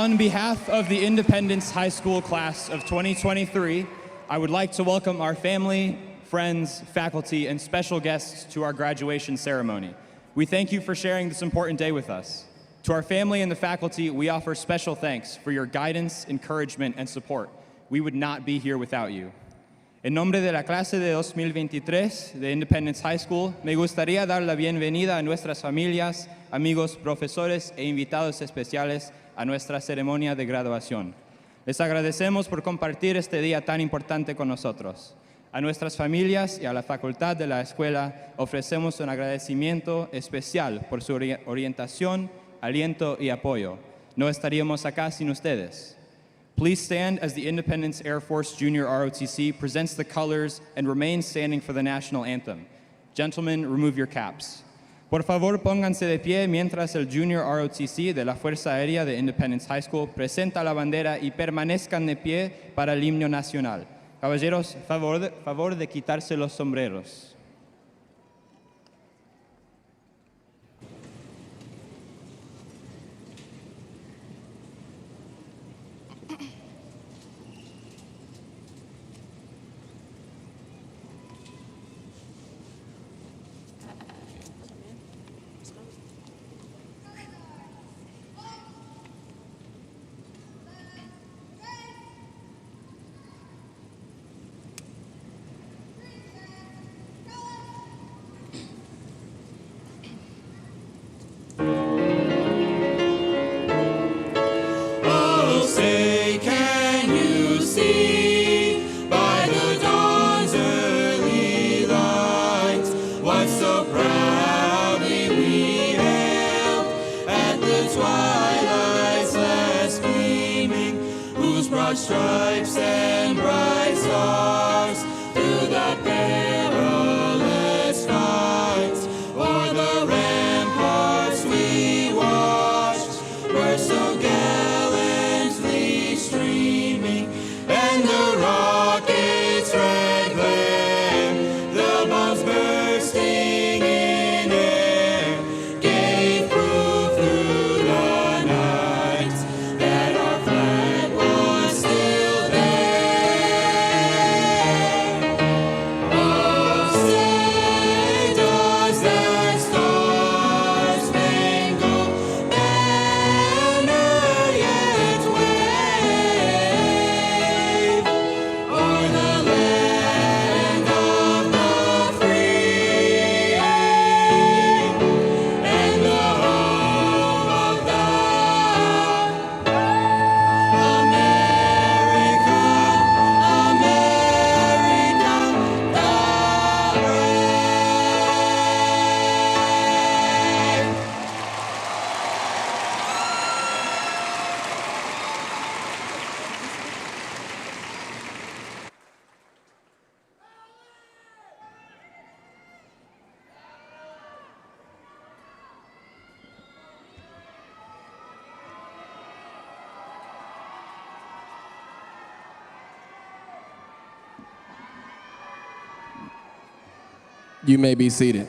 On behalf of the Independence High School class of 2023, I would like to welcome our family, friends, faculty, and special guests to our graduation ceremony. We thank you for sharing this important day with us. To our family and the faculty, we offer special thanks for your guidance, encouragement, and support. We would not be here without you. En nombre de la clase de 2023 de Independence High School, me gustaría dar la bienvenida a nuestras familias, amigos, profesores e invitados especiales a nuestra ceremonia de graduación. Les agradecemos por compartir este día tan importante con nosotros. A nuestras familias y a la facultad de la escuela ofrecemos un agradecimiento especial por su orientación, aliento y apoyo. No estaríamos acá sin ustedes. Please stand as the Independence Air Force Junior ROTC presents the colors and remain standing for the national anthem. Gentlemen, remove your caps. Por favor, pónganse de pie mientras el Junior ROTC de la Fuerza Aérea de Independence High School presenta la bandera y permanezcan de pie para el himno nacional. Caballeros, favor de quitarse los sombreros. Stripes and bright stars through the perilous fights, o'er the ramparts we watched, were so gallantly streaming, and the rockets' red glare, the bombs bursting in air, gave proof through the night that our flag was still there. Oh, say does that star-spangled banner yet wave o'er the land of the free and the home of the America, the brave. You may be seated.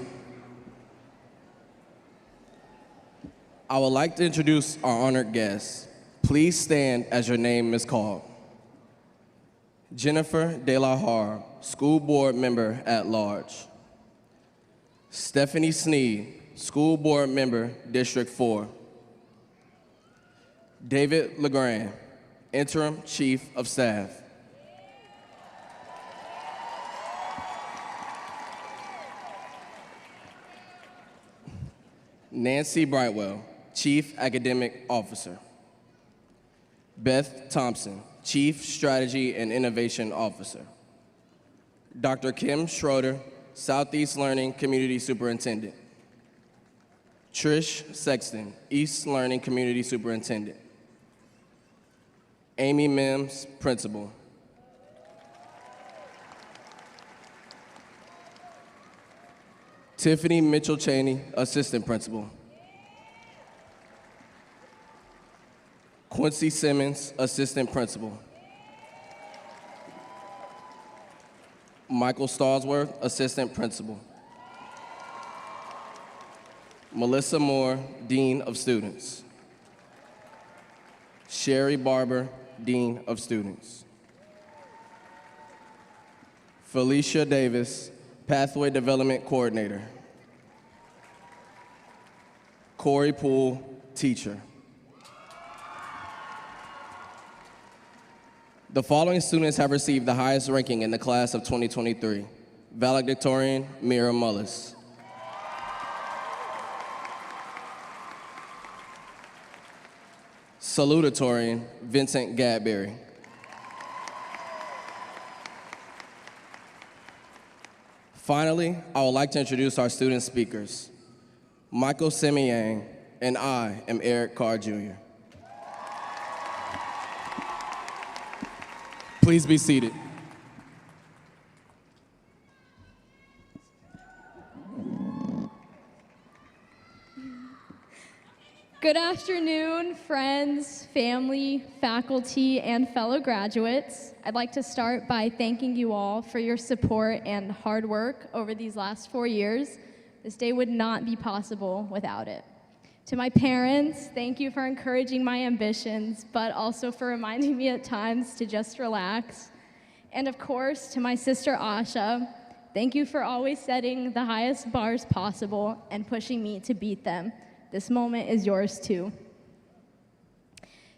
I would like to introduce our honored guests. Please stand as your name is called. Jennifer De La Har, School Board Member at Large. Stephanie Sneed, School Board Member, District 4. David LeGrand, Interim Chief of Staff. Nancy Brightwell, Chief Academic Officer. Beth Thompson, Chief Strategy and Innovation Officer. Dr. Kim Schroeder, Southeast Learning Community Superintendent. Trish Sexton, East Learning Community Superintendent. Amy Mims, Principal. Tiffany Mitchell-Cheney, Assistant Principal. Quincy Simmons, Assistant Principal. Michael Stallsworth, Assistant Principal. Melissa Moore, Dean of Students. Sherry Barber, Dean of Students. Felicia Davis, Pathway Development Coordinator. Corey Poole, Teacher. The following students have received the highest ranking in the class of 2023. Valedictorian, Mira Mullis. Salutatorian, Vincent Gadberry. Finally, I would like to introduce our student speakers. Michael Semiang, and I am Eric Carr Jr. Please be seated. Good afternoon, friends, family, faculty, and fellow graduates. I'd like to start by thanking you all for your support and hard work over these last 4 years. This day would not be possible without it. To my parents, thank you for encouraging my ambitions, but also for reminding me at times to just relax. And of course, to my sister Asha, thank you for always setting the highest bars possible and pushing me to beat them. This moment is yours too.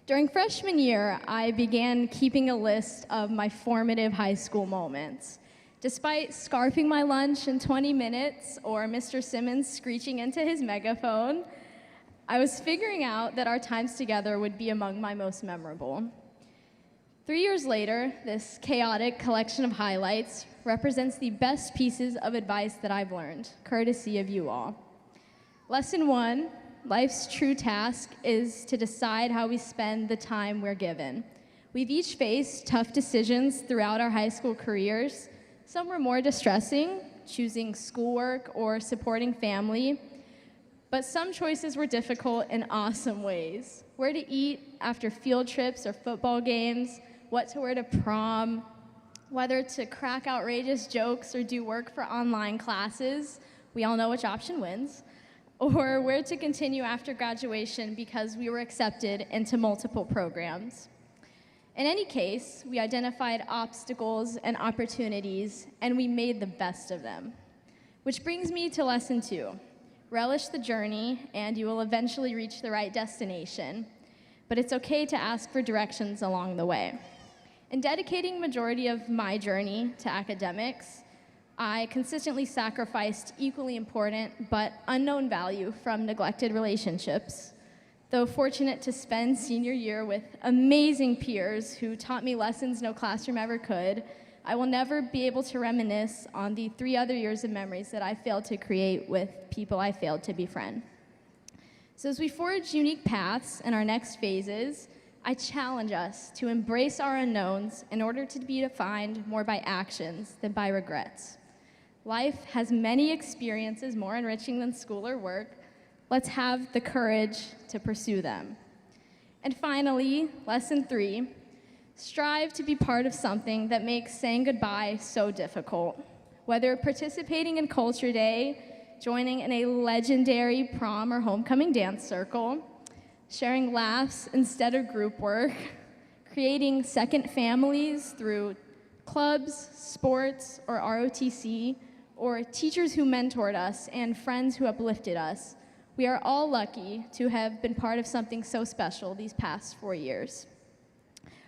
During freshman year, I began keeping a list of my formative high school moments. Despite scarfing my lunch in 20 minutes or Mr. Simmons screeching into his megaphone, I was figuring out that our times together would be among my most memorable. 3 years later, this chaotic collection of highlights represents the best pieces of advice that I've learned, courtesy of you all. Lesson 1, life's true task is to decide how we spend the time we're given. We've each faced tough decisions throughout our high school careers. Some were more distressing, choosing schoolwork or supporting family, but some choices were difficult in awesome ways. Where to eat after field trips or football games, what to wear to prom, whether to crack outrageous jokes or do work for online classes, we all know which option wins, or where to continue after graduation because we were accepted into multiple programs. In any case, we identified obstacles and opportunities, and we made the best of them. Which brings me to lesson 2. Relish the journey, and you will eventually reach the right destination, but it's okay to ask for directions along the way. In dedicating majority of my journey to academics, I consistently sacrificed equally important but unknown value from neglected relationships. Though fortunate to spend senior year with amazing peers who taught me lessons no classroom ever could, I will never be able to reminisce on the 3 other years of memories that I failed to create with people I failed to befriend. So as we forge unique paths in our next phases, I challenge us to embrace our unknowns in order to be defined more by actions than by regrets. Life has many experiences more enriching than school or work. Let's have the courage to pursue them. And finally, lesson 3, strive to be part of something that makes saying goodbye so difficult. Whether participating in Culture Day, joining in a legendary prom or homecoming dance circle, sharing laughs instead of group work, creating second families through clubs, sports, or ROTC, or teachers who mentored us and friends who uplifted us. We are all lucky to have been part of something so special these past 4 years.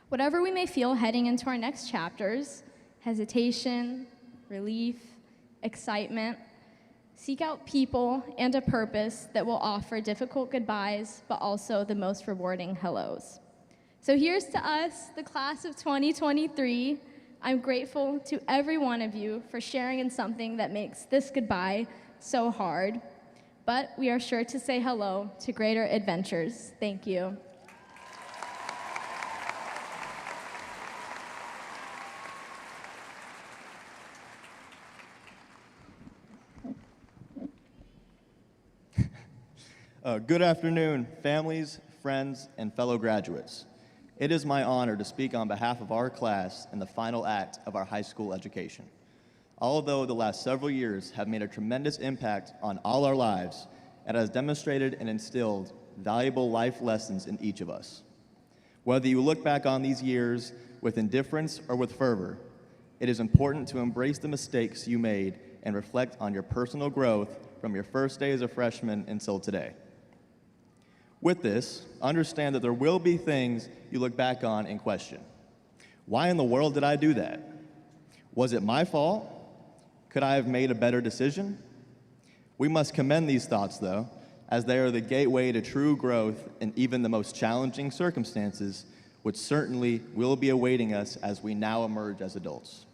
Whatever we may feel heading into our next chapters, hesitation, relief, excitement, seek out people and a purpose that will offer difficult goodbyes, but also the most rewarding hellos. So here's to us, the class of 2023. I'm grateful to every one of you for sharing in something that makes this goodbye so hard, but we are sure to say hello to greater adventures. Thank you. Good afternoon, families, friends, and fellow graduates. It is my honor to speak on behalf of our class in the final act of our high school education. Although the last several years have made a tremendous impact on all our lives, it has demonstrated and instilled valuable life lessons in each of us. Whether you look back on these years with indifference or with fervor, it is important to embrace the mistakes you made and reflect on your personal growth from your first day as a freshman until today. With this, understand that there will be things you look back on and question. Why in the world did I do that? Was it my fault? Could I have made a better decision? We must commend these thoughts, though, as they are the gateway to true growth in even the most challenging circumstances, which certainly will be awaiting us as we now emerge as adults.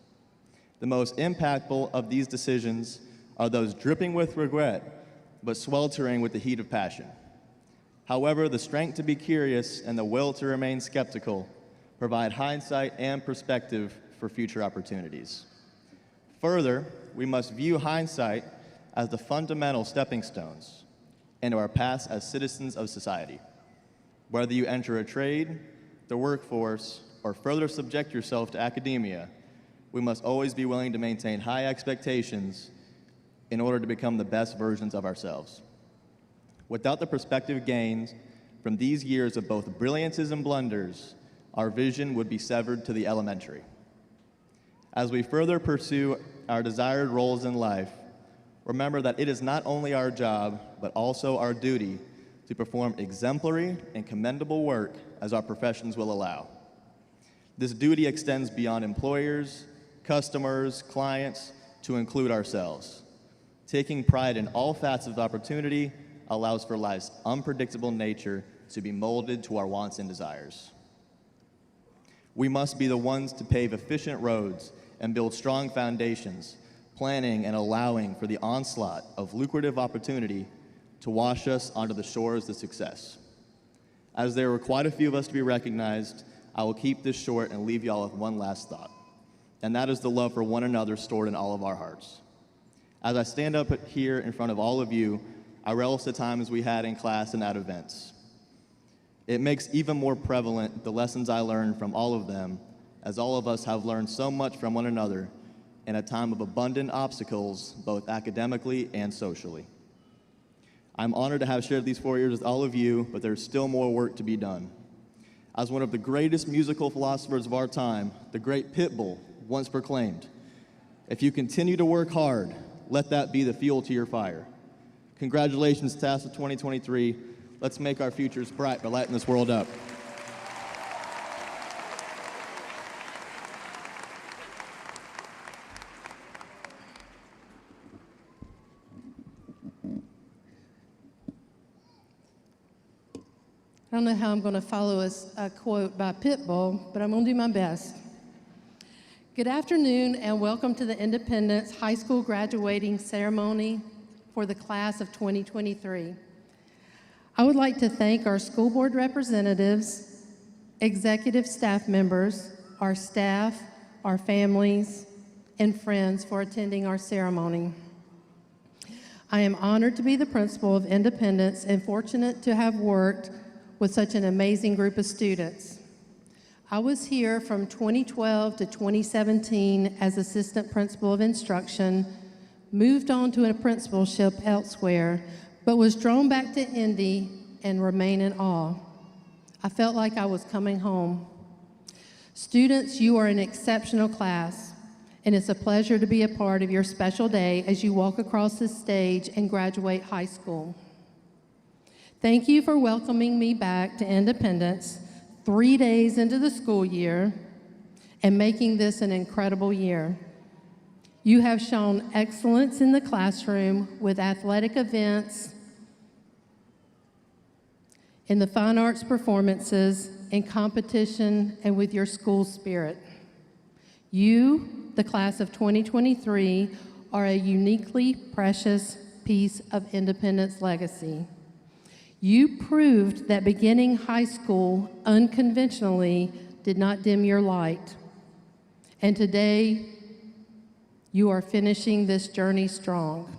The most impactful of these decisions are those dripping with regret, but sweltering with the heat of passion. However, the strength to be curious and the will to remain skeptical provide hindsight and perspective for future opportunities. Further, we must view hindsight as the fundamental stepping stones into our paths as citizens of society. Whether you enter a trade, the workforce, or further subject yourself to academia, we must always be willing to maintain high expectations in order to become the best versions of ourselves. Without the perspective gains from these years of both brilliances and blunders, our vision would be severed to the elementary. As we further pursue our desired roles in life, remember that it is not only our job, but also our duty to perform exemplary and commendable work as our professions will allow. This duty extends beyond employers, customers, clients, to include ourselves. Taking pride in all facets of opportunity allows for life's unpredictable nature to be molded to our wants and desires. We must be the ones to pave efficient roads and build strong foundations, planning and allowing for the onslaught of lucrative opportunity to wash us onto the shores of success. As there were quite a few of us to be recognized, I will keep this short and leave y'all with one last thought, and that is the love for one another stored in all of our hearts. As I stand up here in front of all of you, I relish the times we had in class and at events. It makes even more prevalent the lessons I learned from all of them, as all of us have learned so much from one another in a time of abundant obstacles, both academically and socially. I'm honored to have shared these 4 years with all of you, but there's still more work to be done. As one of the greatest musical philosophers of our time, the great Pitbull once proclaimed, "If you continue to work hard, let that be the fuel to your fire." Congratulations, class of 2023. Let's make our futures bright by lighting this world up. I don't know how I'm going to follow a quote by Pitbull, but I'm going to do my best. Good afternoon and welcome to the Independence High School graduating ceremony for the class of 2023. I would like to thank our school board representatives, executive staff members, our staff, our families, and friends for attending our ceremony. I am honored to be the principal of Independence and fortunate to have worked with such an amazing group of students. I was here from 2012 to 2017 as assistant principal of instruction, moved on to a principalship elsewhere, but was drawn back to Indy and remain in awe. I felt like I was coming home. Students, you are an exceptional class, and it's a pleasure to be a part of your special day as you walk across the stage and graduate high school. Thank you for welcoming me back to Independence 3 days into the school year and making this an incredible year. You have shown excellence in the classroom with athletic events, in the fine arts performances, in competition, and with your school spirit. You, the class of 2023, are a uniquely precious piece of Independence legacy. You proved that beginning high school unconventionally did not dim your light. And today, you are finishing this journey strong.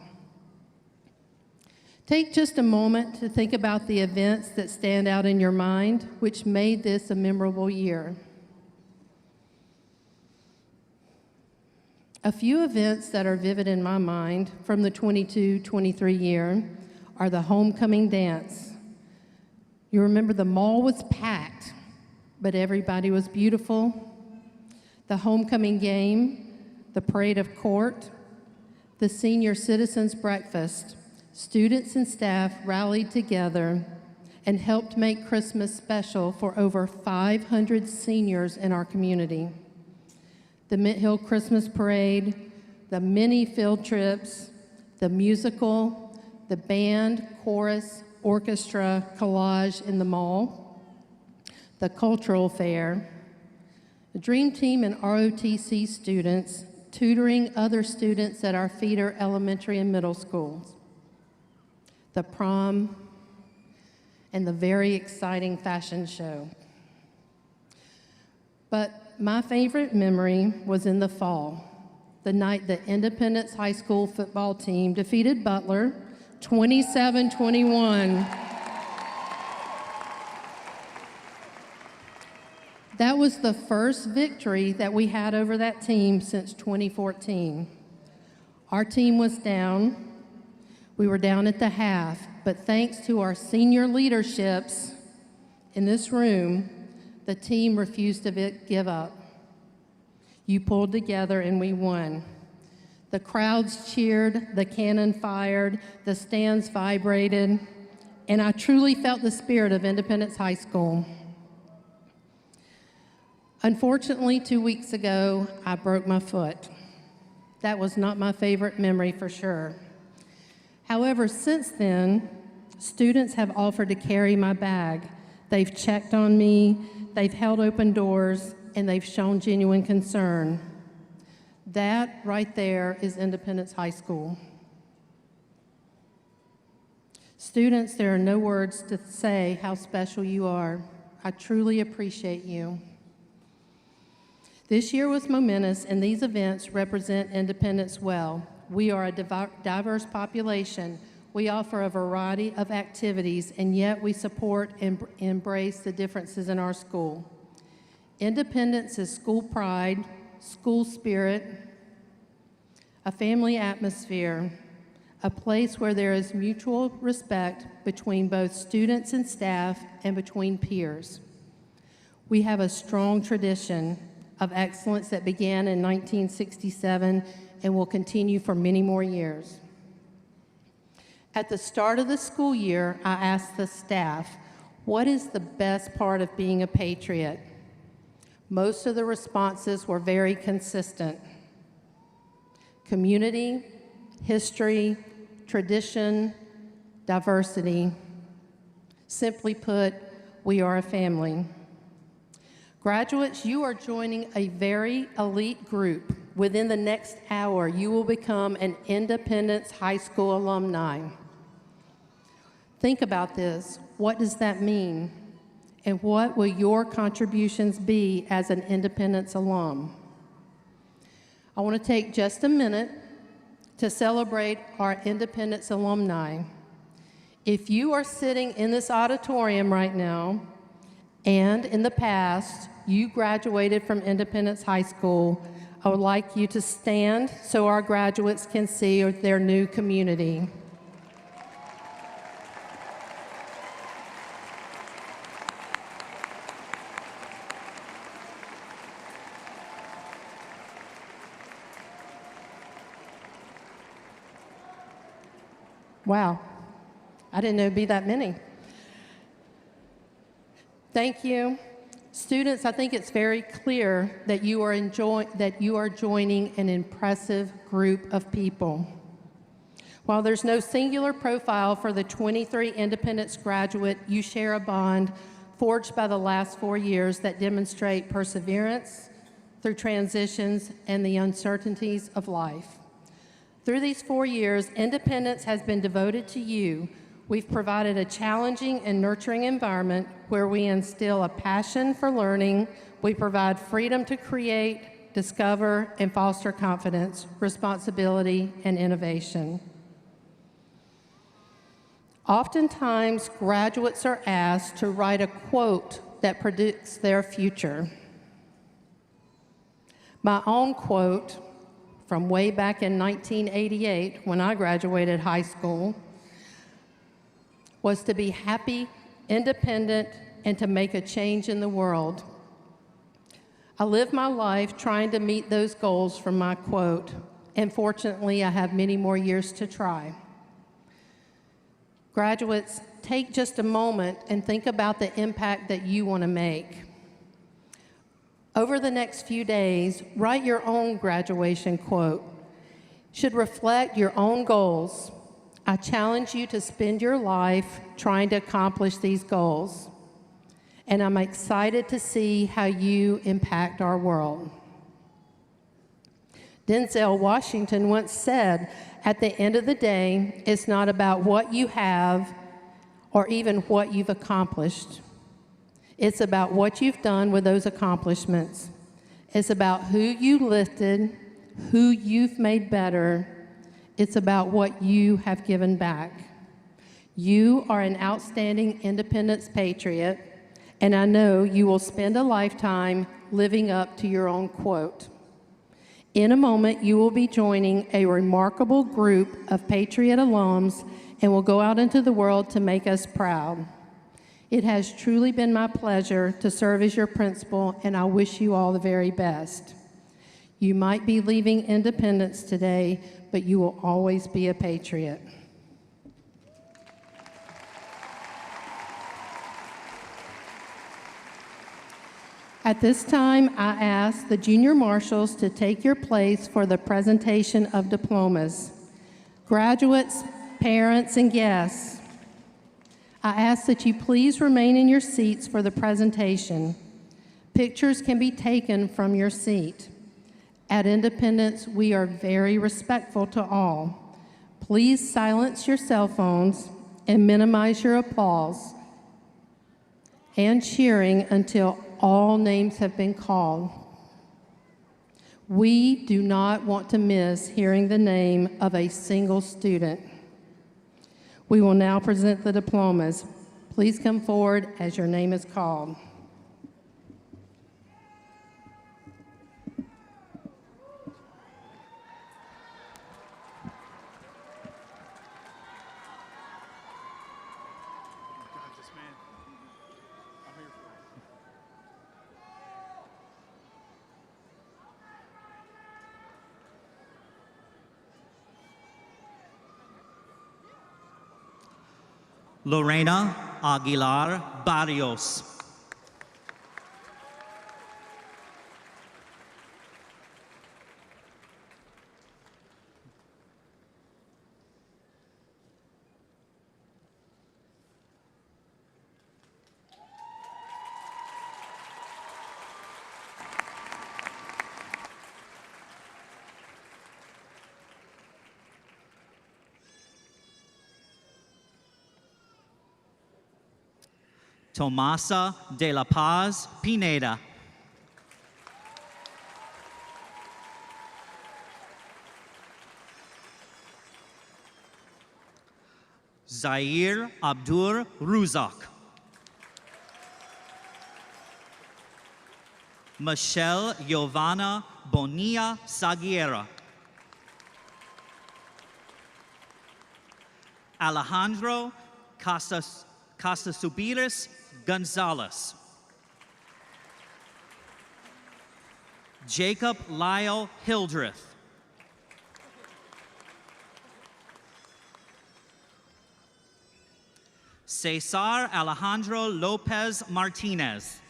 Take just a moment to think about the events that stand out in your mind, which made this a memorable year. A few events that are vivid in my mind from the 22-23 year are the homecoming dance. You remember the mall was packed. but everybody was beautiful. The homecoming game, the parade of court, the senior citizens breakfast, students and staff rallied together and helped make Christmas special for over 500 seniors in our community. The Mint Hill Christmas Parade, the many field trips, the musical, the band, chorus, orchestra, collage in the mall, the cultural fair, the Dream Team and ROTC students tutoring other students at our feeder elementary and middle schools, the prom, and the very exciting fashion show. But my favorite memory was in the fall, the night the Independence High School football team defeated Butler 27-21. That was the first victory that we had over that team since 2014. Our team was down. We were down at the half, but thanks to our senior leaderships in this room, the team refused to give up. You pulled together and we won. The crowds cheered, the cannon fired, the stands vibrated, and I truly felt the spirit of Independence High School. Unfortunately, 2 weeks ago, I broke my foot. That was not my favorite memory for sure. However, since then, students have offered to carry my bag. They've checked on me, they've held open doors, and they've shown genuine concern. That right there is Independence High School. Students, there are no words to say how special you are. I truly appreciate you. This year was momentous, and these events represent Independence well. We are a diverse population. We offer a variety of activities, and yet we support and embrace the differences in our school. Independence is school pride, school spirit, a family atmosphere, a place where there is mutual respect between both students and staff and between peers. We have a strong tradition of excellence that began in 1967 and will continue for many more years. At the start of the school year, I asked the staff, what is the best part of being a patriot? Most of the responses were very consistent. Community, history, tradition, diversity. Simply put, we are a family. Graduates, you are joining a very elite group. Within the next hour, you will become an Independence High School alumni. Think about this. What does that mean? And what will your contributions be as an Independence alum? I want to take just a minute to celebrate our Independence alumni. If you are sitting in this auditorium right now, and in the past, you graduated from Independence High School, I would like you to stand so our graduates can see their new community. Wow, I didn't know it'd be that many. Thank you. Students, I think it's very clear that you are joining an impressive group of people. While there's no singular profile for the 23 Independence graduate, you share a bond forged by the last 4 years that demonstrate perseverance through transitions and the uncertainties of life. Through these 4 years, Independence has been devoted to you. We've provided a challenging and nurturing environment where we instill a passion for learning. We provide freedom to create, discover, and foster confidence, responsibility, and innovation. Oftentimes, graduates are asked to write a quote that predicts their future. My own quote from way back in 1988, when I graduated high school, was to be happy, independent, and to make a change in the world. I live my life trying to meet those goals from my quote, and fortunately, I have many more years to try. Graduates, take just a moment and think about the impact that you want to make. Over the next few days, write your own graduation quote. Should reflect your own goals. I challenge you to spend your life trying to accomplish these goals. And I'm excited to see how you impact our world. Denzel Washington once said, at the end of the day, it's not about what you have or even what you've accomplished. It's about what you've done with those accomplishments. It's about who you lifted, who you've made better. It's about what you have given back. You are an outstanding independence patriot, and I know you will spend a lifetime living up to your own quote. In a moment, you will be joining a remarkable group of Patriot alums and will go out into the world to make us proud. It has truly been my pleasure to serve as your principal, and I wish you all the very best. You might be leaving Independence today, but you will always be a Patriot. At this time, I ask the junior marshals to take your place for the presentation of diplomas. Graduates, parents, and guests, I ask that you please remain in your seats for the presentation. Pictures can be taken from your seat. At Independence, we are very respectful to all. Please silence your cell phones and minimize your applause and cheering until all names have been called. We do not want to miss hearing the name of a single student. We will now present the diplomas. Please come forward as your name is called. Lorena Aguilar Barrios. Tomasa de la Paz Pineda. Zaire Abdur Ruzak. Michelle Giovanna Bonilla Saguiera. Alejandro Casasubiris Gonzalez. Jacob Lyle Hildreth. Cesar Alejandro Lopez Martinez.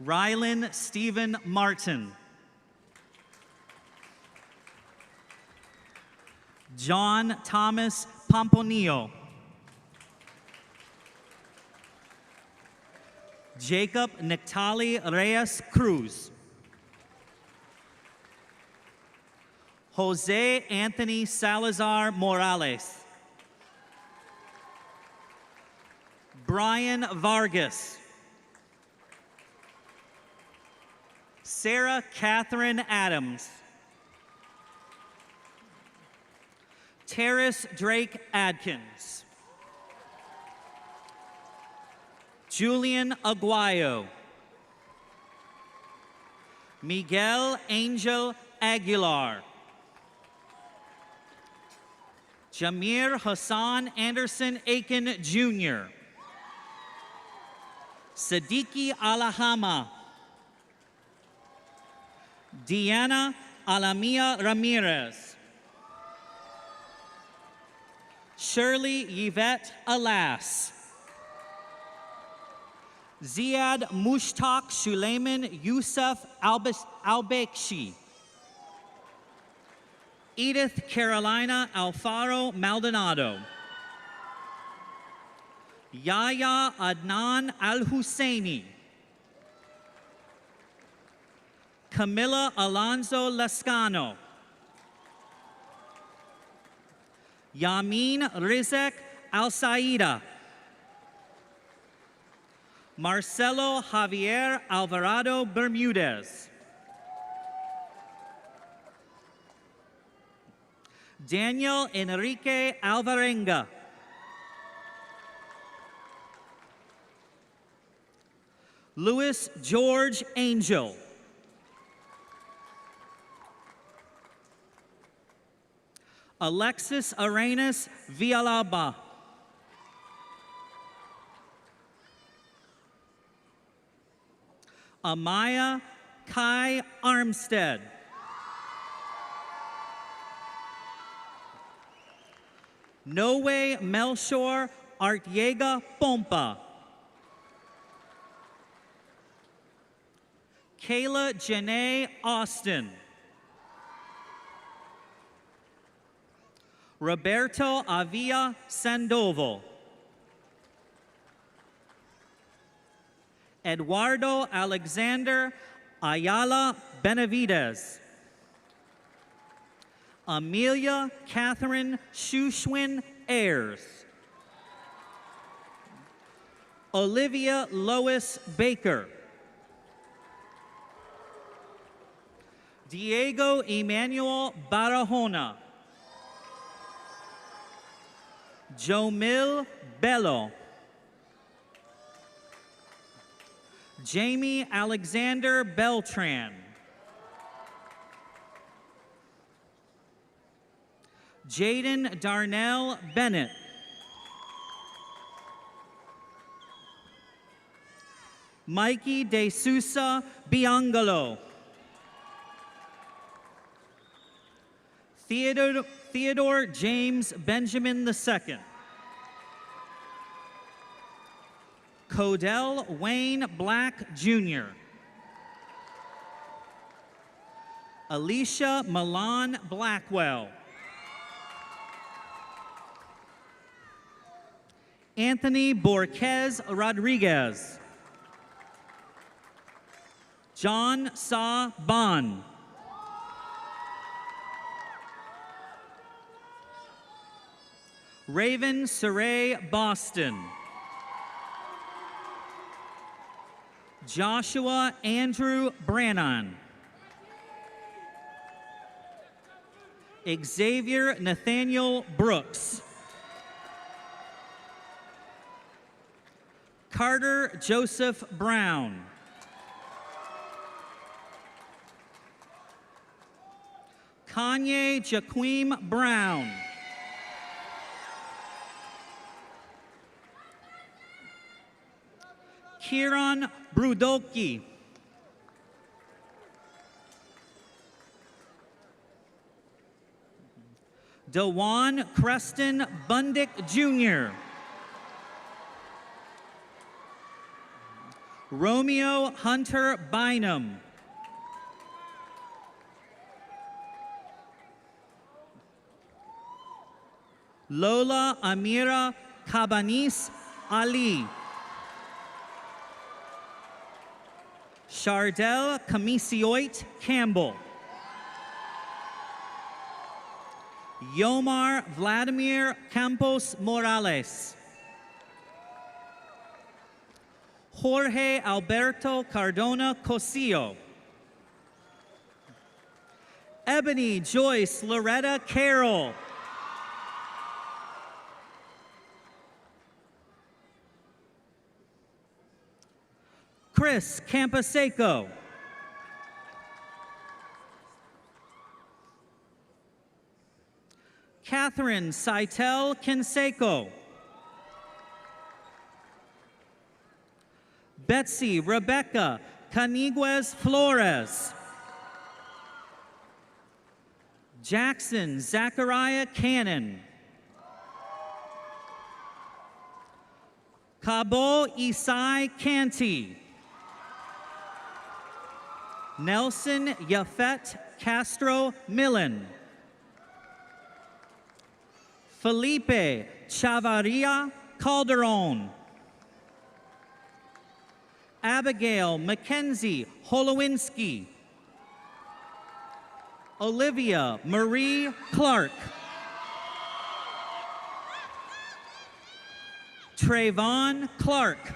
Rylan Stephen Martin. John Thomas Pomponio. Jacob Nectali Reyes Cruz. Jose Anthony Salazar Morales. Brian Vargas. Sarah Catherine Adams. Terrace Drake Adkins. Julian Aguayo. Miguel Angel Aguilar. Jameer Hassan Anderson Aiken Jr. Siddiqui Alahama. Deanna Alamia Ramirez. Shirley Yvette Alas. Ziad Mushtaq Shulayman Yusuf Albekshi. Edith Carolina Alfaro Maldonado. Yaya Adnan Al-Husseini. Camila Alonso Lascano. Yamin Rizek Al-Saida. Marcelo Javier Alvarado Bermudez. Daniel Enrique Alvarenga. Louis George Angel. Alexis Arenas Villalaba. Amaya Kai Armstead. Noe Melchor Artiega Pompa. Kayla Janae Austin. Roberto Avia Sandoval. Eduardo Alexander Ayala Benavides. Amelia Catherine Shushwin Ayers. Olivia Lois Baker. Diego Emmanuel Barahona. Jomil Bello. Jamie Alexander Beltran. Jaden Darnell Bennett. Mikey De Sousa Biangalo. Theodore James Benjamin II. Codell Wayne Black Jr. Alicia Milan Blackwell. Anthony Borquez Rodriguez. John Sa Bon. Raven Saray Boston. Joshua Andrew Brannon. Xavier Nathaniel Brooks. Carter Joseph Brown. Kanye Jaquim Brown. Kieran Brudoki. Dewan Creston Bundick Jr. Romeo Hunter Bynum. Lola Amira Cabanis Ali. Chardell Camisioit Campbell. Yomar Vladimir Campos Morales. Jorge Alberto Cardona Cosillo. Ebony Joyce Loretta Carroll. Chris Campaseco. Catherine Saitel Canseco. Betsy Rebecca Caniguez Flores. Jackson Zachariah Cannon. Cabo Isai Canty. Nelson Yafet Castro Millen. Felipe Chavarria Calderon. Abigail Mackenzie Holowinski. Olivia Marie Clark. Trayvon Clark.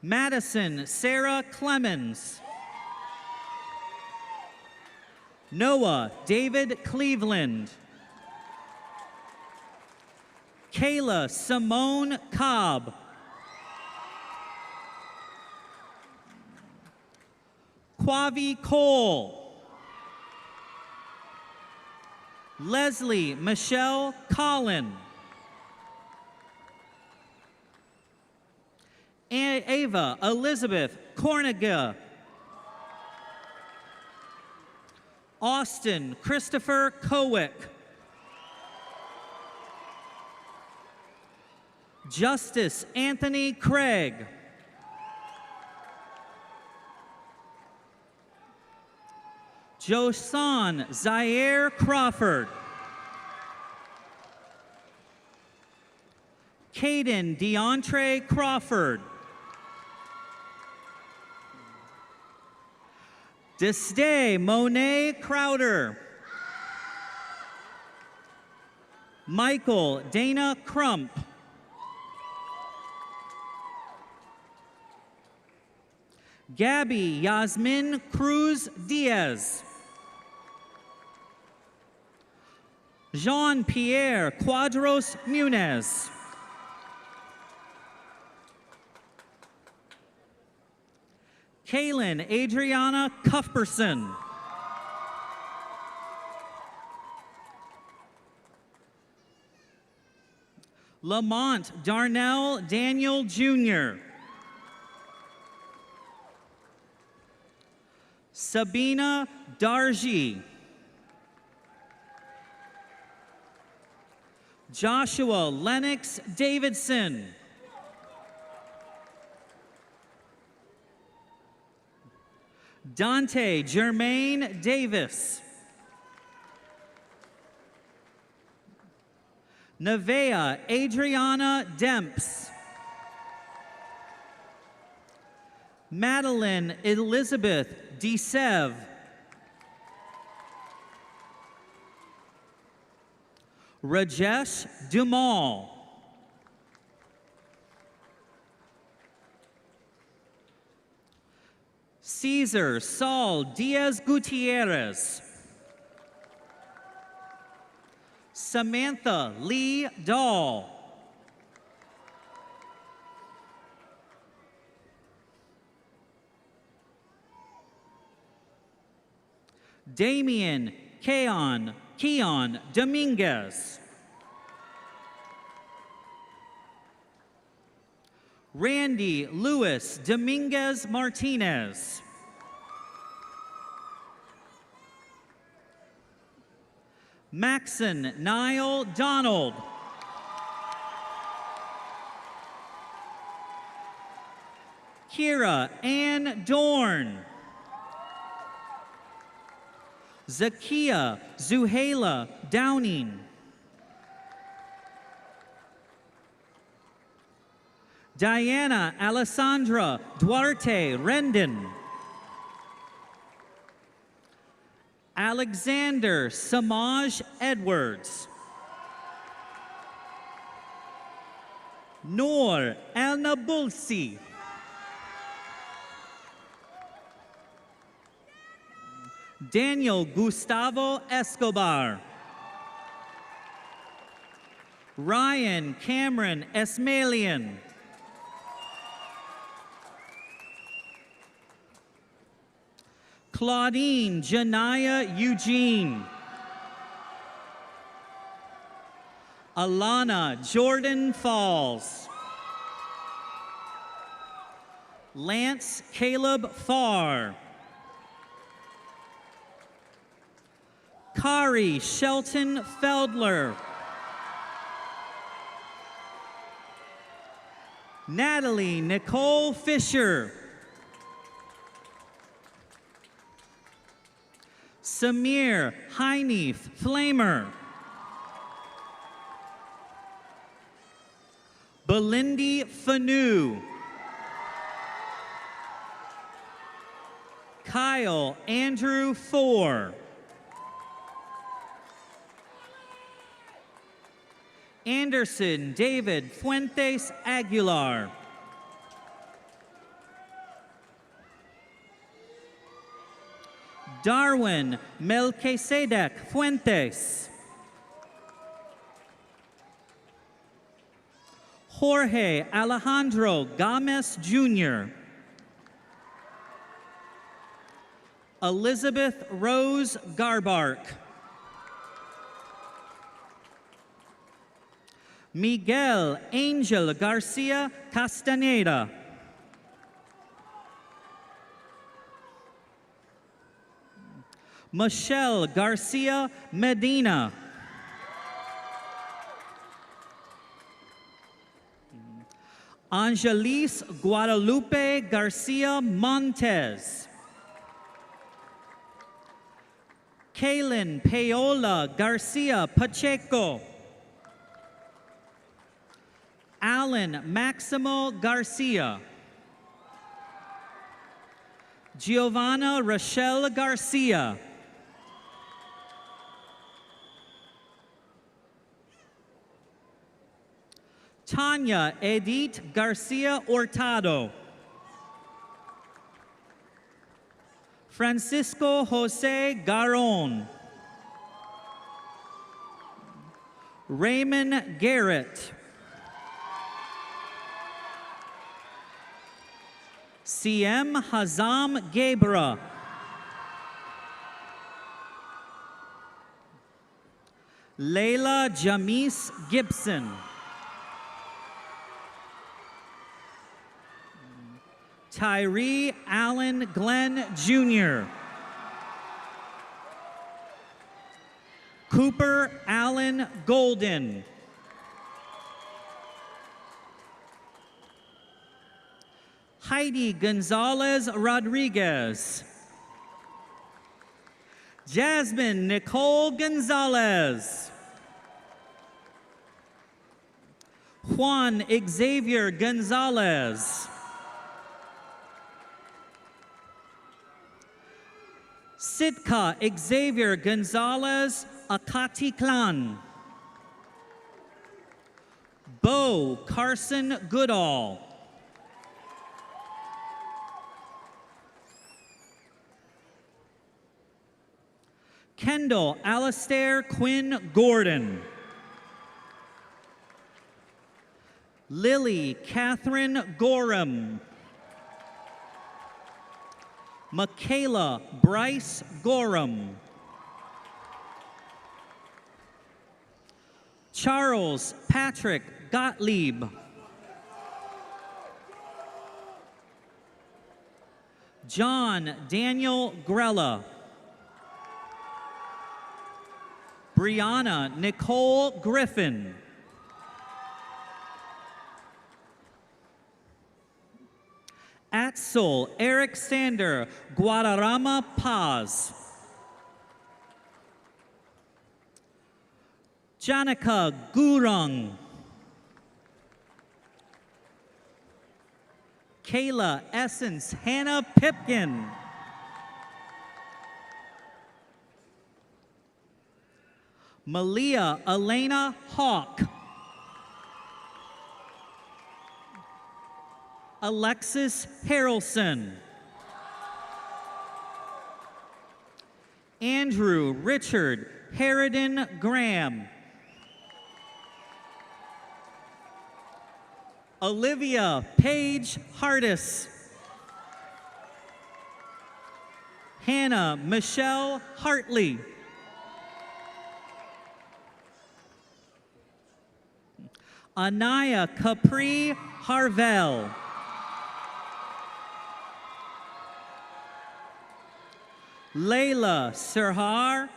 Madison Sarah Clemens. Noah David Cleveland. Kayla Simone Cobb. Quavi Cole. Leslie Michelle Collin. Ava Elizabeth Corniga. Austin Christopher Kowick. Justice Anthony Craig. Josan Zaire Crawford. Caden DeAndre Crawford. Desday Monet Crowder. Michael Dana Crump. Gabby Yasmin Cruz Diaz. Jean-Pierre Quadros Munez. Kaylin Adriana Cuthbertson. Lamont Darnell Daniel Jr. Sabina Darji. Joshua Lennox Davidson. Dante Jermaine Davis. Nevea Adriana Demps. Madeline Elizabeth DeSev. Rajesh Dumal. Caesar Saul Diaz Gutierrez. Samantha Lee Dahl. Damian Keon Dominguez. Randy Luis Dominguez Martinez. Maxon Niall Donald. Kira Ann Dorn. Zakia Zuhaila Downing. Diana Alessandra Duarte Rendon. Alexander Samaj Edwards. Noor El Nabulsi. Daniel Gustavo Escobar. Ryan Cameron Esmalian. Claudine Janaya Eugene. Alana Jordan Falls. Lance Caleb Farr. Kari Shelton Feldler. Natalie Nicole Fisher. Samir Heinef Flamer. Belindy Fanu. Kyle Andrew Four. Anderson David Fuentes Aguilar. Darwin Melquisedec Fuentes. Jorge Alejandro Gomez Jr. Elizabeth Rose Garbark. Miguel Angel Garcia Castaneda. Michelle Garcia Medina. Angelis Guadalupe Garcia Montez. Kaylin Paola Garcia Pacheco. Alan Maximo Garcia. Giovanna Rochelle Garcia. Tanya Edith Garcia Hurtado. Francisco Jose Garon. Raymond Garrett. CM Hazam Gebra. Layla Jamis Gibson. Tyree Allen Glenn Jr. Cooper Allen Golden. Heidi Gonzalez Rodriguez. Jasmine Nicole Gonzalez. Juan Xavier Gonzalez. Sitka Xavier Gonzalez Akati Klan. Bo Carson Goodall. Kendall Alastair Quinn Gordon. Lily Catherine Gorham. Michaela Bryce Gorham. Charles Patrick Gottlieb. John Daniel Grella. Brianna Nicole Griffin. Atsul Eric Sander Guadarrama Paz. Janika Gurung. Kayla Essence Hannah Pipkin. Malia Elena Hawk. Alexis Harrelson. Andrew Richard Harridan Graham. Olivia Paige Hardis. Hannah Michelle Hartley. Anaya Capri Harvell. Layla Sirhar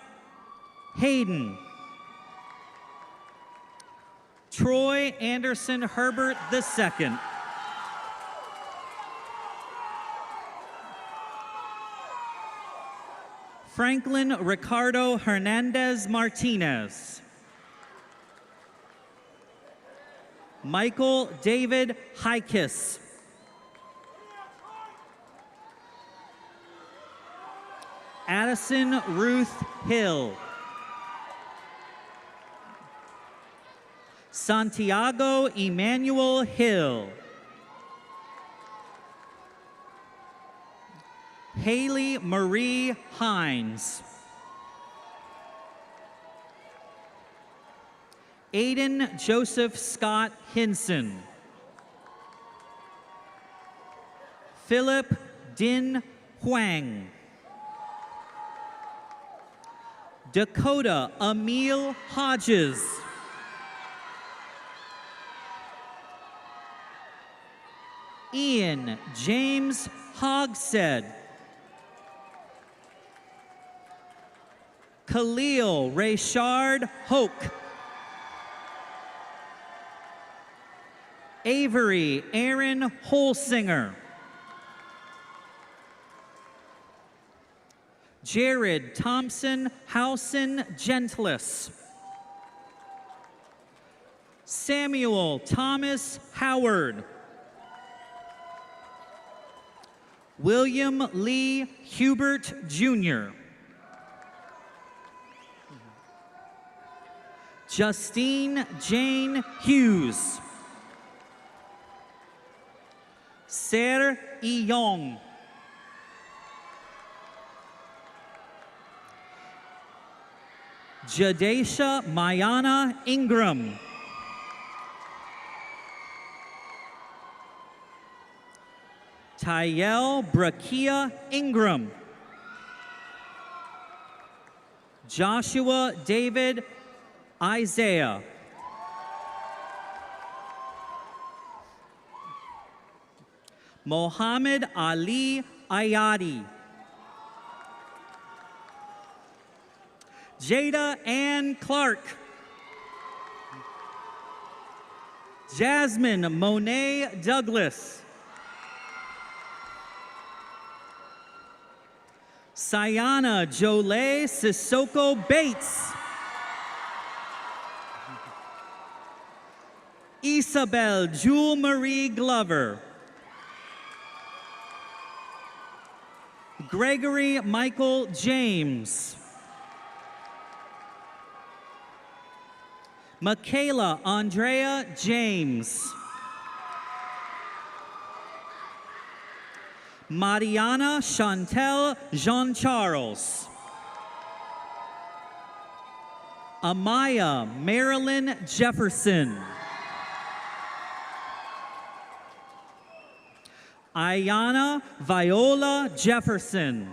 Hayden. Troy Anderson Herbert II. Franklin Ricardo Hernandez Martinez. Michael David Hykes. Addison Ruth Hill. Santiago Emmanuel Hill. Haley Marie Hines. Aiden Joseph Scott Hinson. Philip Din Huang. Dakota Emil Hodges. Ian James Hogshead. Khalil Rayshard Hoke. Avery Aaron Holsinger. Jared Thompson Housen Gentlis. Samuel Thomas Howard. William Lee Hubert Jr. Justine Jane Hughes. Ser Iyong. Jadesha Mayana Ingram. Tyel Brakia Ingram. Joshua David Isaiah. Mohammed Ali Ayadi. Jada Ann Clark. Jasmine Monet Douglas. Sayana Jolay Sissoko Bates. Isabel Jewel Marie Glover. Gregory Michael James. Michaela Andrea James. Mariana Chantel Jean-Charles. Amaya Marilyn Jefferson. Ayana Viola Jefferson.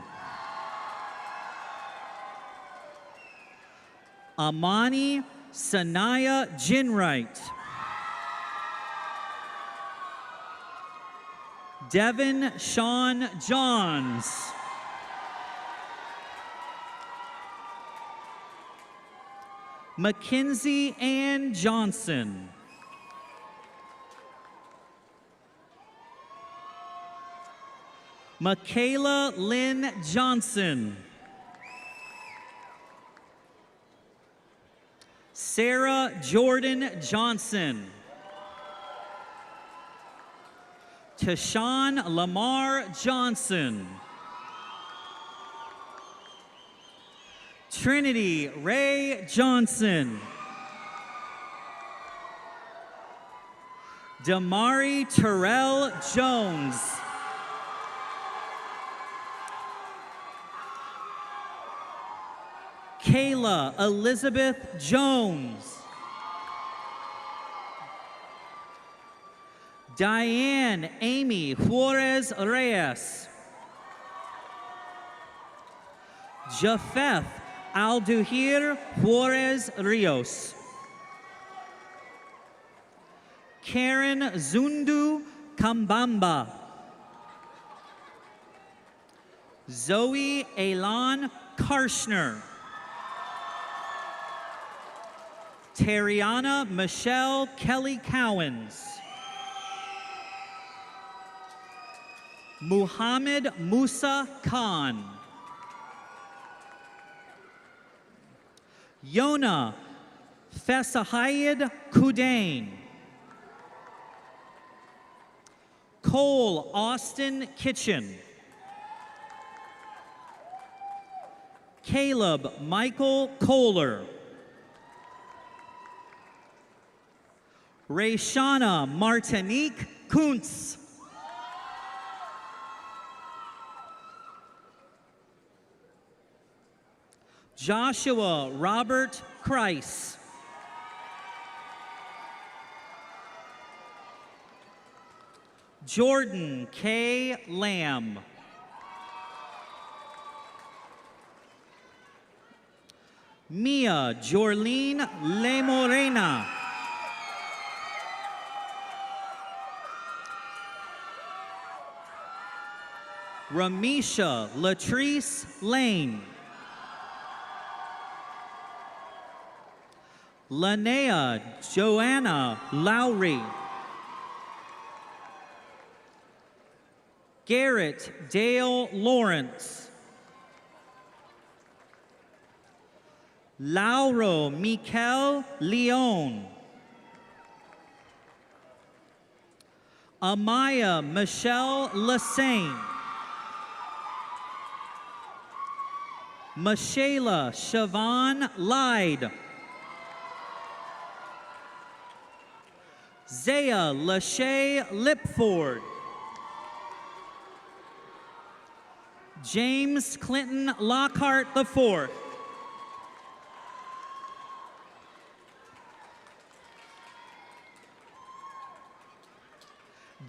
Amani Sanaya Jinwright. Devin Sean Johns. Mackenzie Ann Johnson. Michaela Lynn Johnson. Sarah Jordan Johnson. Tashawn Lamar Johnson. Trinity Ray Johnson. Damari Terrell Jones. Kayla Elizabeth Jones. Diane Amy Juarez Reyes. Japheth Alduhir Juarez Rios. Karen Zundu Kambamba. Zoe Elan Karshner. Tariana Michelle Kelly Cowens. Muhammad Musa Khan. Yona Fesahayed Kudain. Cole Austin Kitchen. Caleb Michael Kohler. Rayshana Martinique Kuntz. Joshua Robert Kreis. Jordan K. Lamb. Mia Jorlene Lemorena. Ramisha Latrice Lane. Linnea Joanna Lowry. Garrett Dale Lawrence. Lauro Mikel Leon. Amaya Michelle Lassane. Michaela Siobhan Lyde. Zaya Lachey Lipford. James Clinton Lockhart IV.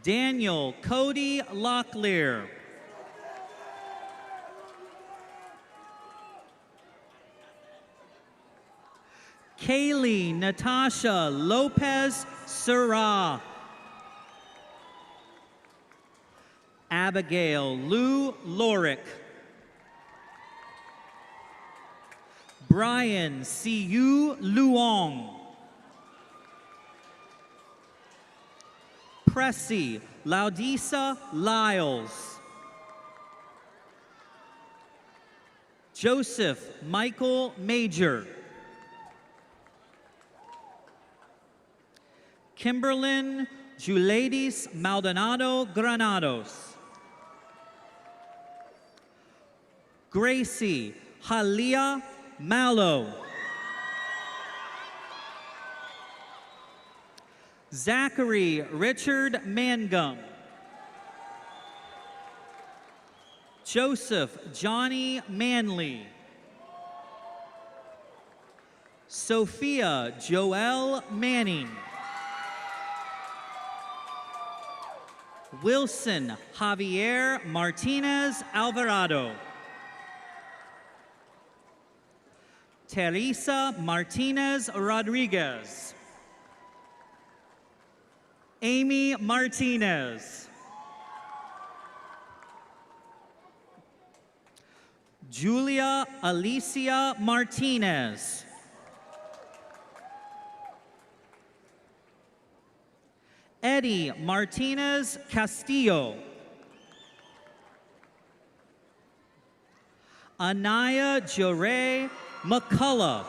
Daniel Cody Locklear. Kaylee Natasha Lopez Surah. Abigail Lou Lorick. Brian C.U. Luong. Pressy Laudisa Lyles. Joseph Michael Major. Kimberlyn Juladis Maldonado Granados. Gracie Halia Mallow. Zachary Richard Mangum. Joseph Johnny Manley. Sophia Joelle Manning. Wilson Javier Martinez Alvarado. Teresa Martinez Rodriguez. Amy Martinez. Julia Alicia Martinez. Eddie Martinez Castillo. Anaya Jure McCullough.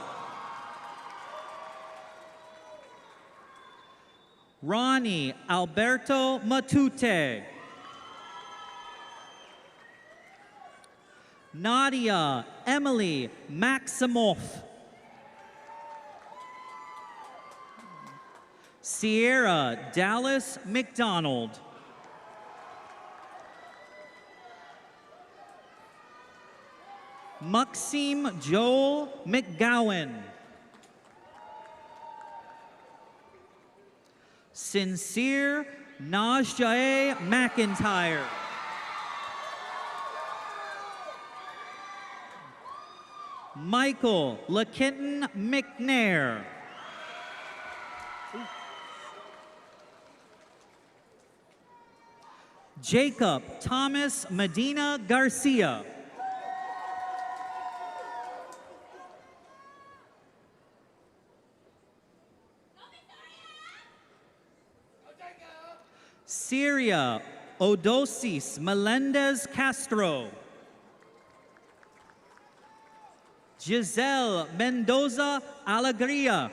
Ronnie Alberto Matute. Nadia Emily Maximoff. Sierra Dallas McDonald. Maxime Joel McGowan. Sincere Najjae McIntyre. Michael LaKitten McNair. Jacob Thomas Medina Garcia. Syria Odosis Melendez Castro. Giselle Mendoza Alegria.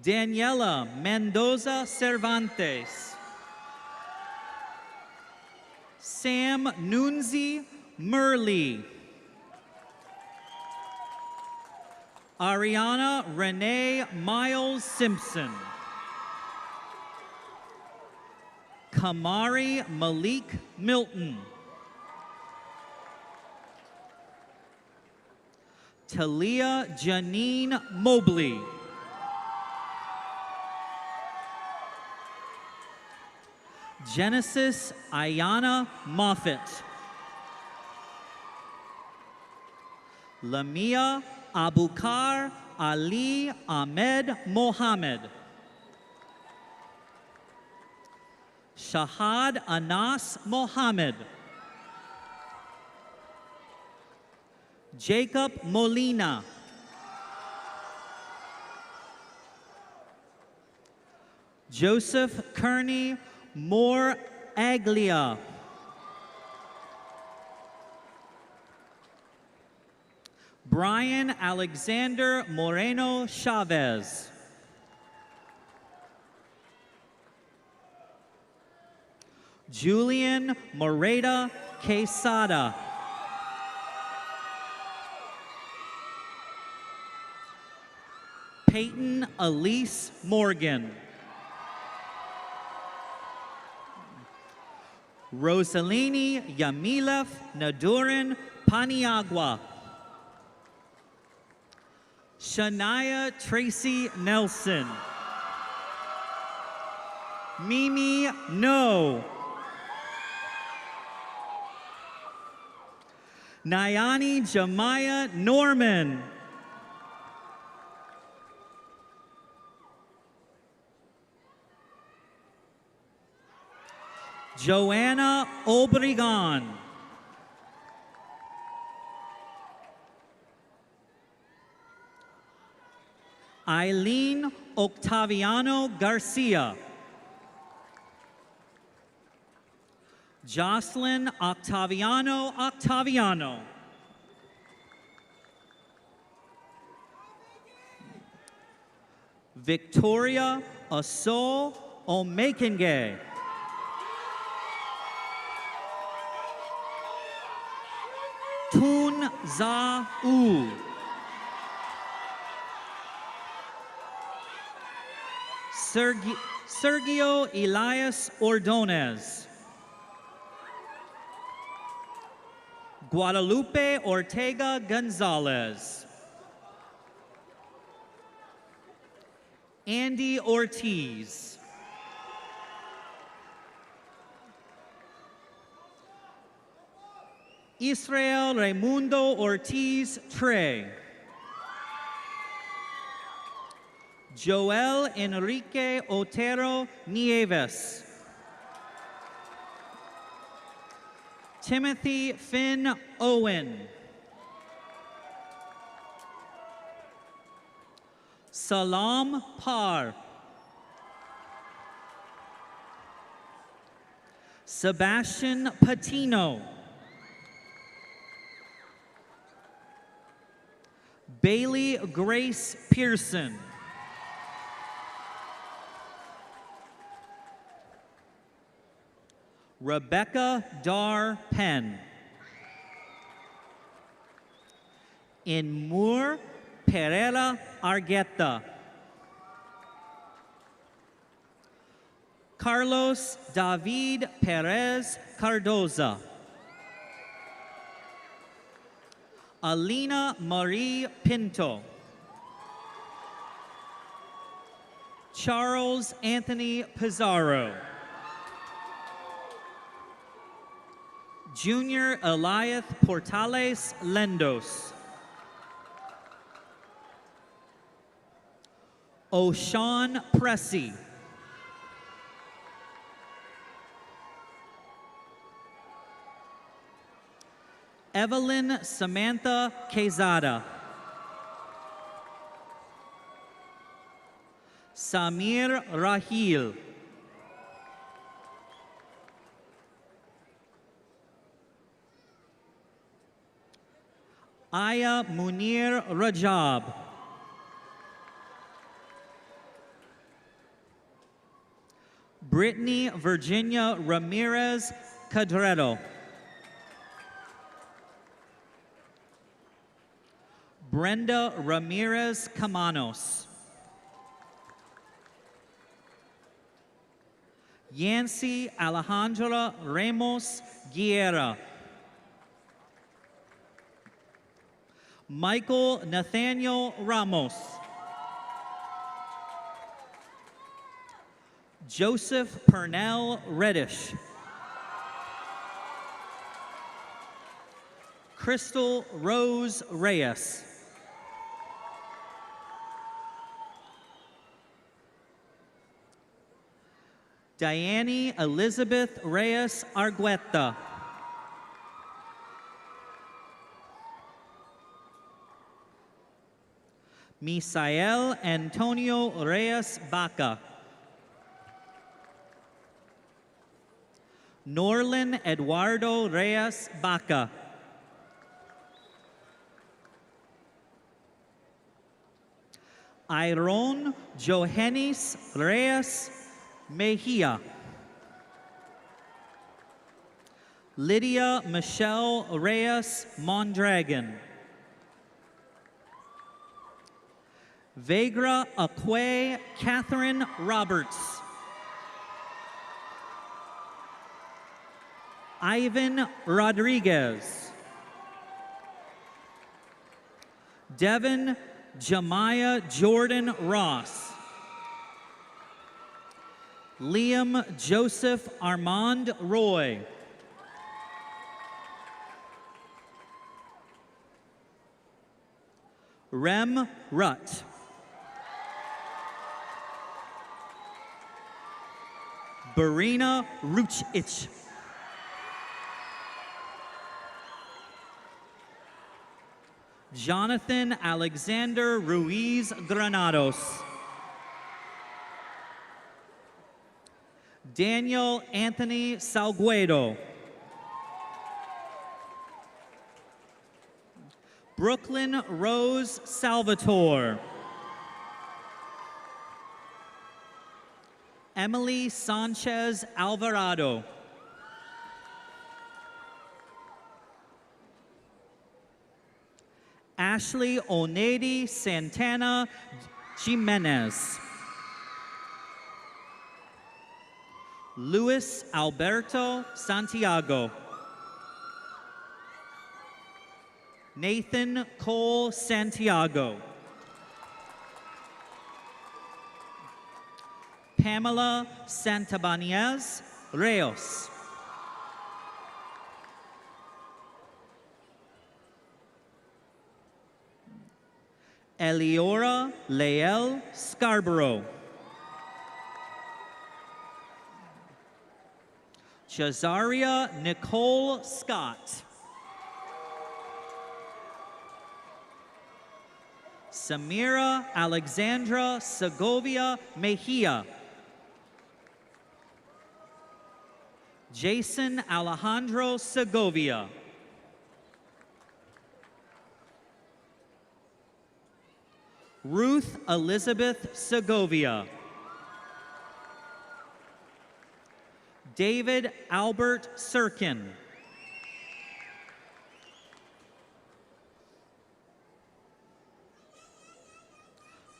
Daniela Mendoza Cervantes. Sam Nunzi Murley. Ariana Renee Miles Simpson. Kamari Malik Milton. Talia Janine Mobley. Genesis Ayana Moffett. Lamia Abukar Ali Ahmed Mohammed. Shahad Anas Mohammed. Jacob Molina. Joseph Kearney Moore Aglia. Brian Alexander Moreno Chavez. Julian Moreta Quesada. Peyton Elise Morgan. Rosalini Yamilef Nadurin Paniagua. Shania Tracy Nelson. Mimi No. Nayani Jamaya Norman. Joanna Obregon. Eileen Octaviano Garcia. Jocelyn Octaviano. Victoria Asol Omekenge. Tun Za U. Sergio Elias Ordonez. Guadalupe Ortega Gonzalez. Andy Ortiz. Israel Raimundo Ortiz Trey. Joel Enrique Otero Nieves. Timothy Finn Owen. Salam Par. Sebastian Patino. Bailey Grace Pearson. Rebecca Dar Penn. Inmur Pereira Argueta. Carlos David Perez Cardoza. Alina Marie Pinto. Charles Anthony Pizarro. Junior Eliath Portales Lendos. O'Shawn Pressey. Evelyn Samantha Quezada. Samir Rahil. Aya Munir Rajab. Brittany Virginia Ramirez Cadredo. Brenda Ramirez Camanos. Yancy Alejandra Ramos Guerra. Michael Nathaniel Ramos. Joseph Purnell Reddish. Crystal Rose Reyes. Diane Elizabeth Reyes Argueta. Misael Antonio Reyes Baca. Norlin Eduardo Reyes Baca. Iron Johannes Reyes Mejia. Lydia Michelle Reyes Mondragon. Vegra Akwe Catherine Roberts. Ivan Rodriguez. Devin Jemiah Jordan Ross. Liam Joseph Armand Roy. Rem Rutt. Barina Ruchich. Jonathan Alexander Ruiz Granados. Daniel Anthony Salguedo. Brooklyn Rose Salvatore. Emily Sanchez Alvarado. Ashley Onedi Santana Jimenez. Luis Alberto Santiago. Nathan Cole Santiago. Pamela Santabanez Reos. Eliora Lael Scarborough. Chazaria Nicole Scott. Samira Alexandra Segovia Mejia. Jason Alejandro Segovia. Ruth Elizabeth Segovia. David Albert Sirkin.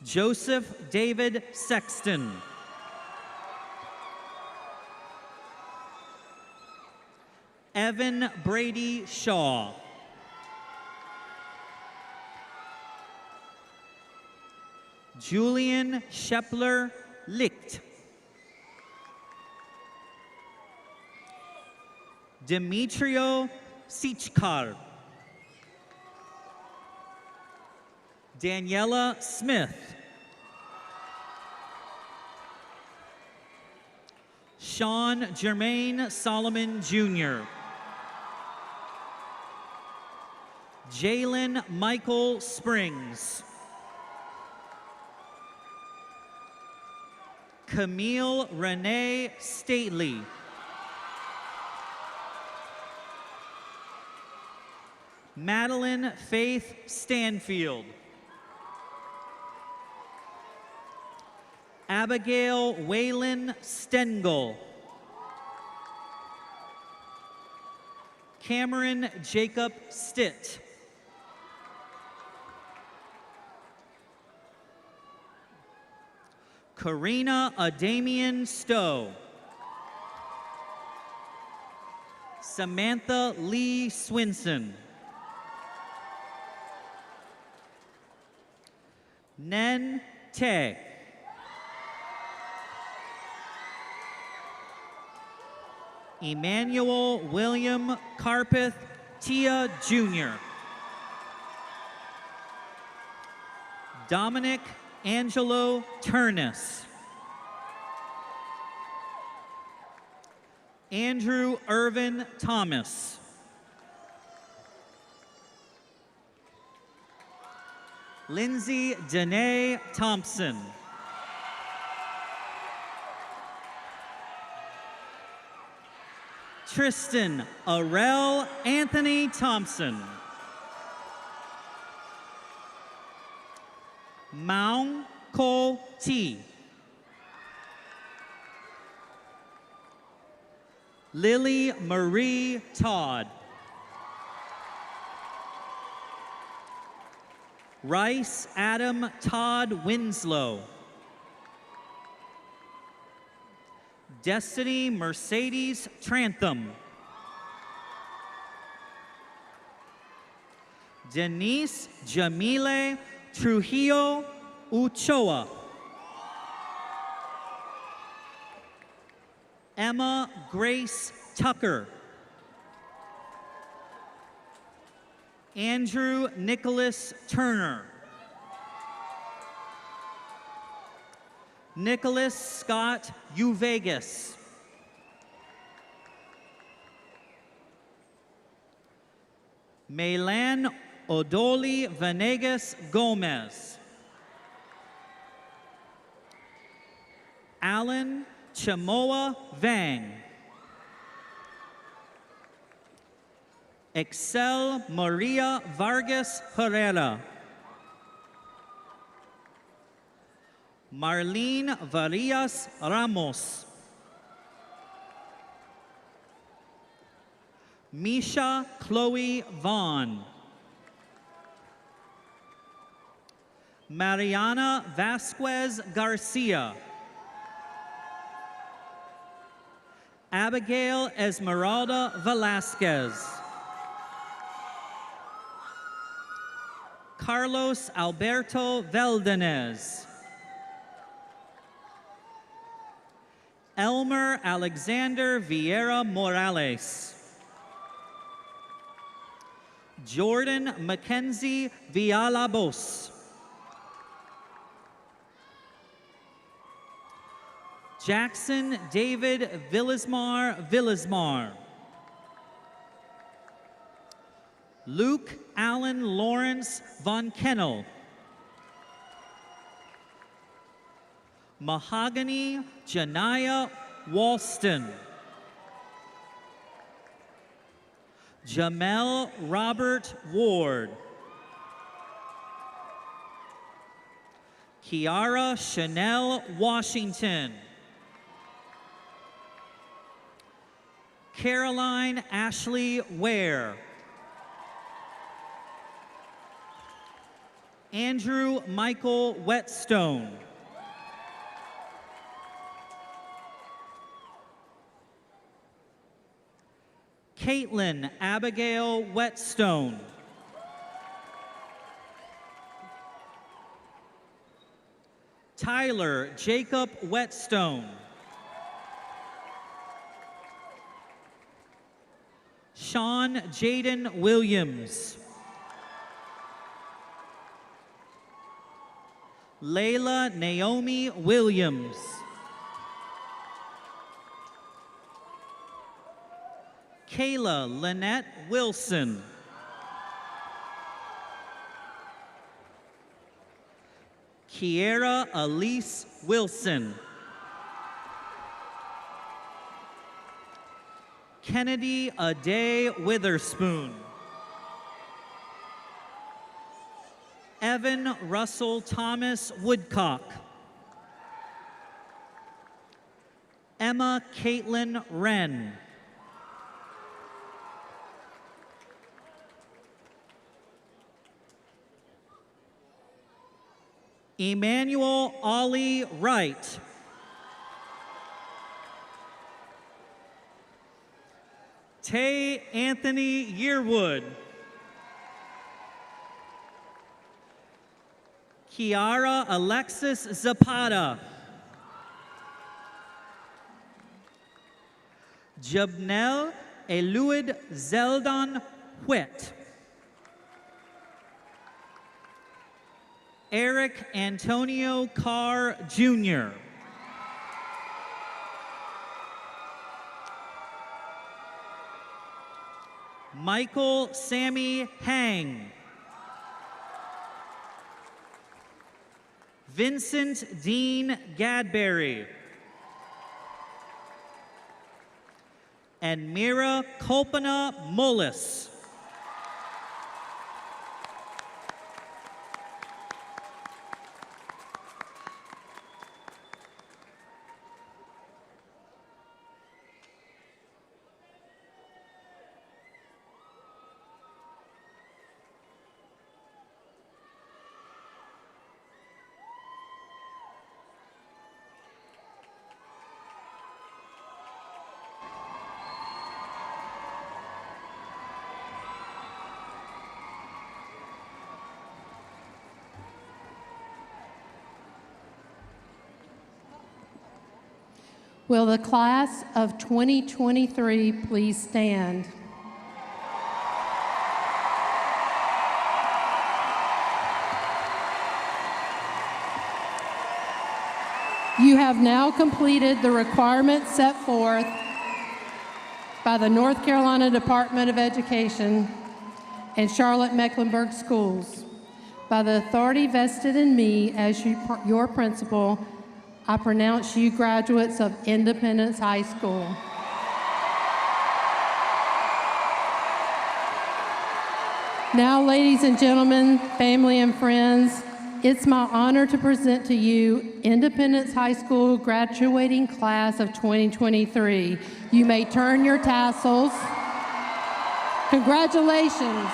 Joseph David Sexton. Evan Brady Shaw. Julian Shepler Licht. Demetrio Sichkar. Daniela Smith. Sean Jermaine Solomon Jr. Jalen Michael Springs. Camille Renee Stately. Madeline Faith Stanfield. Abigail Waylon Stengel. Cameron Jacob Stitt. Karina Adamian Stowe. Samantha Lee Swinson. Nen Te. Emmanuel William Carpeth Tia Jr. Dominic Angelo Turnus. Andrew Irvin Thomas. Lindsay Danae Thompson. Tristan Arel Anthony Thompson. Maung Ko T. Lily Marie Todd. Rice Adam Todd Winslow. Destiny Mercedes Trantham. Denise Jamile Trujillo Uchoa. Emma Grace Tucker. Andrew Nicholas Turner. Nicholas Scott Uvegas. Maylan Odoli Venegas Gomez. Alan Chamoa Vang. Excel Maria Vargas Herrera. Marlene Varias Ramos. Misha Chloe Vaughn. Mariana Vasquez Garcia. Abigail Esmeralda Velasquez. Carlos Alberto Veldenez. Elmer Alexander Vieira Morales. Jordan Mackenzie Villalobos. Jackson David Villasmar. Luke Allen Lawrence Von Kennel. Mahogany Janaya Walston. Jamel Robert Ward. Kiara Chanel Washington. Caroline Ashley Ware. Andrew Michael Whetstone. Caitlin Abigail Whetstone. Tyler Jacob Whetstone. Sean Jaden Williams. Layla Naomi Williams. Kayla Lynette Wilson. Kiera Elise Wilson. Kennedy Ade Witherspoon. Evan Russell Thomas Woodcock. Emma Caitlin Wren. Emmanuel Ollie Wright. Tay Anthony Yearwood. Kiara Alexis Zapata. Jabnel Eluid Zeldon Whit. Eric Antonio Carr, Jr. Michael Sammy Hang. Vincent Dean Gadberry. And Mira Kolpana Mullis. Will the class of 2023 please stand? You have now completed the requirements set forth by the North Carolina Department of Education and Charlotte-Mecklenburg schools. By the authority vested in me as your principal, I pronounce you graduates of Independence High School. Now, ladies and gentlemen, family and friends, it's my honor to present to you Independence High School graduating class of 2023. You may turn your tassels. Congratulations.